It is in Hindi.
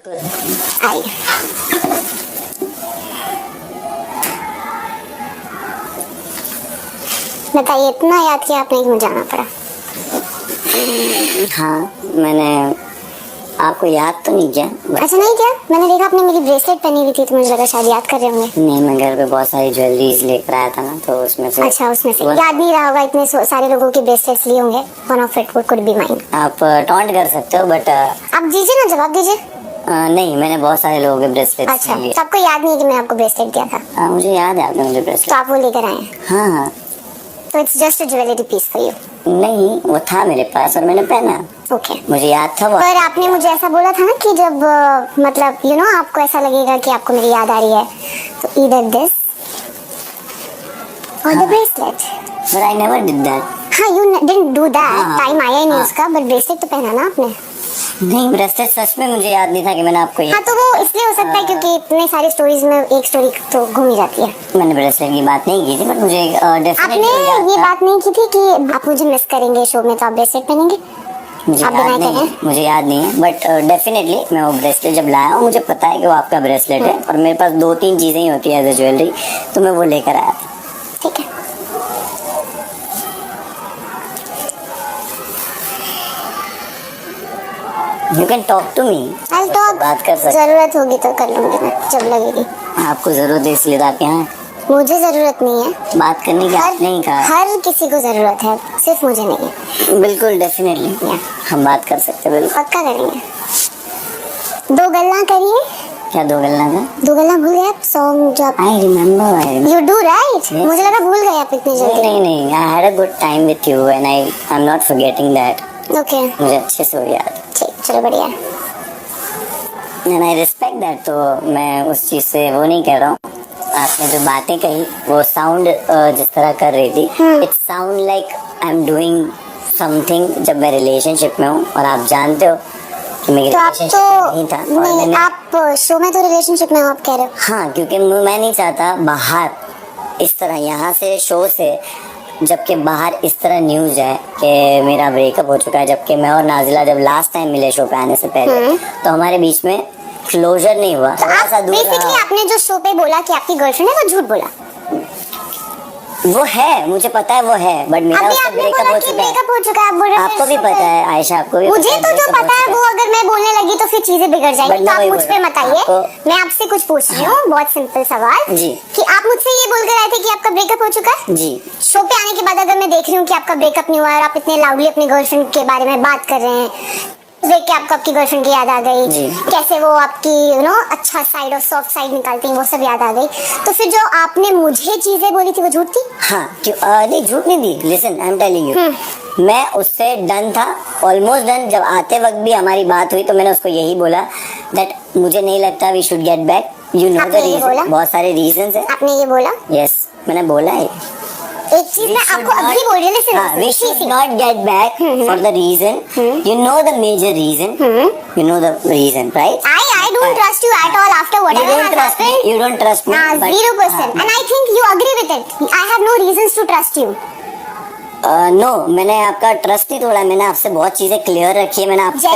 बिल्कुल। आइए। बताइए, इतना याद किया आपने, क्यों जाना पड़ा? हाँ, मैंने आपको याद तो नहीं किया। अच्छा, नहीं किया? मैंने देखा आपने मेरी ब्रेसलेट पहनी हुई थी, तो मुझे लगा शायद याद कर रहे होंगे। नहीं, मैं घर पे बहुत सारी ज्वेलरीज लेकर आया था ना, तो उसमें से। अच्छा, उसमें से याद नहीं रहा होगा, इतने सारे लोगों के ब्रेसलेट्स लिए होंगे। One of it could be mine. आप टॉन्ट कर सकते हो, बट आप दीजिए ना, जवाब दीजिए। नहीं, मैंने बहुत सारे लोगों के ब्रेसलेट अच्छा, लिए। तो आपको याद नहीं है कि मैं आपको ब्रेसलेट दिया था? मुझे याद है आपने मुझे तो ब्रेसलेट। आप वो लेकर आए हैं? हाँ हाँ। तो it's just a jewellery piece for you. नहीं, वो था मेरे पास और मैंने पहना। ओके। मुझे याद था वो। पर आपने मुझे ऐसा बोला था ना कि जब मतलब आपको ऐसा लगेगा कि आपको मेरी याद आ रही है, तो ईदर दिस और the bracelet. But I never did that. हाँ, यू डिडंट डू दैट। हाँ, टाइम आया ही नहीं हाँ। उसका, बट ब्रेसलेट तो पहना ना आपने। नहीं, ब्रेसलेट सच में मुझे याद नहीं था कि मैंने आपको हाँ, तो वो इसलिए हो सकता है क्योंकि इतने सारी स्टोरीज में एक स्टोरी तो घूम ही जाती है। मैंने ब्रेसलेट की बात नहीं की थी, बट मुझे आपने डेफिनेटली ये बात नहीं की थी कि आप मुझे मिस करेंगे शो में, तो आप ब्रेसलेट पहनेंगे? मुझे आप याद बनाए नहीं है, करें। मुझे याद नहीं है, बट डेफिनेटली मैं वो ब्रेसलेट जब लाया हूँ, मुझे पता है कि वो आपका ब्रेसलेट है, और मेरे पास 2-3 चीजें ही होती है एज ए ज्वेलरी, तो मैं वो लेकर आया था। ठीक है। You can talk to me. I'll talk। बात कर सकते। जरूरत होगी तो कर लूंगी मैं, जब लगेगी। आपको जरूरत है इसलिए आप यहाँ हैं। मुझे जरूरत नहीं है। बात करने की आपने ही कहा। हर किसी को जरूरत है, सिर्फ मुझे नहीं है। बिल्कुल, डेफिनेटली हम बात कर सकते हैं, बिल्कुल। पक्का करेंगे। दो गल्ला करिए। क्या दो गल्ला था? दो गल्ला भूल गए आप? सॉन्ग जो आप I remember. You do right. मुझे लगा भूल गए आप इतनी जल्दी। नहीं, I had a good time with you and I am not forgetting that. Okay, मुझे अच्छे से वो याद है। ठीक, चलो बढ़िया। एंड आई रिस्पेक्ट दैट, तो मैं उस चीज से वो नहीं कह रहा हूँ। आपने जो बातें कही वो साउंड जिस तरह कर रही थी, it sound like I am doing something जब मैं रिलेशनशिप में हूँ, और आप जानते हो कि मैं तो आप रिलेशनशिप तो में नहीं था। नहीं, आप शो में तो रिलेशनशिप में हो, आप कह रहे हो? हाँ, क्योंकि मैं नहीं चाहता बाहर इस तरह, यहाँ से शो से जबकि बाहर इस तरह न्यूज है कि मेरा ब्रेकअप हो चुका है, जबकि मैं और नाजिला जब लास्ट टाइम मिले शो पे आने से पहले, तो हमारे बीच में क्लोजर नहीं हुआ। तो आप बेसिकली आपने जो शो पे बोला कि आपकी गर्लफ्रेंड है, वो झूठ बोला? वो है, मुझे पता है वो है, बट मेरा अभी उससे आपने ब्रेकअप बोला हो कि चुका है। ब्रेकअप हो चुका है, आप बोल रहे हो आपको भी शो पे। पता है आयशा, आपको भी मुझे पता है तो जो breakup हो पता है चुका वो अगर मैं बोलने लगी तो फिर चीजें बिगड़ जाएंगी। But तो आप मैं मुझ वही पे बोल मत रहा हूँ, आइए। आपको- मैं आपसे कुछ पूछ रही हूँ, बहुत सिंपल सवाल जी। कि आप मुझसे ये बोल कर आए थे कि आपका ब्रेकअप हो चुका है। जी। शो पे आने के बाद अगर मैं देख रही हूँ कि आपका ब्रेकअप नहीं हुआ है और आप इतने लाउडली अपनी गर्लफ्रेंड के बारे में बात कर रहे हैं, देख के आपको आपकी गर्लफ्रेंड की याद आ गई, जी। कैसे वो आपकी अच्छा साइड और सॉफ्ट साइड निकालती है, वो सब याद आ गई, तो फिर जो आपने मुझे चीजें बोली थी वो झूठ थी? हाँ, क्यों? नहीं, झूठ नहीं दी। Listen, I am telling you, मैं उससे डन था, ऑलमोस्ट डन। जब आते वक्त भी हमारी बात हुई तो मैंने उसको यही बोला दैट मुझे नहीं लगता we should get back, you know the आपने ये बोला? रीजन। बहुत सारे रीजंस है। आपने ये बोला? यस, मैंने बोला है। एक चीज मैं आपको अभी बोल रही हूँ, listen, we should not get back for the reason. You know the major reason. You know the reason, right? I don't trust you at all after You whatever don't has trust me. happened. You don't trust me. Nah, but- 0%. And I think you agree with it. I have no reasons to trust you. No, मैंने आपका ट्रस्ट नहीं तोड़ा। मैंने आपसे बहुत चीजें क्लियर रखी है। मैंने आपसे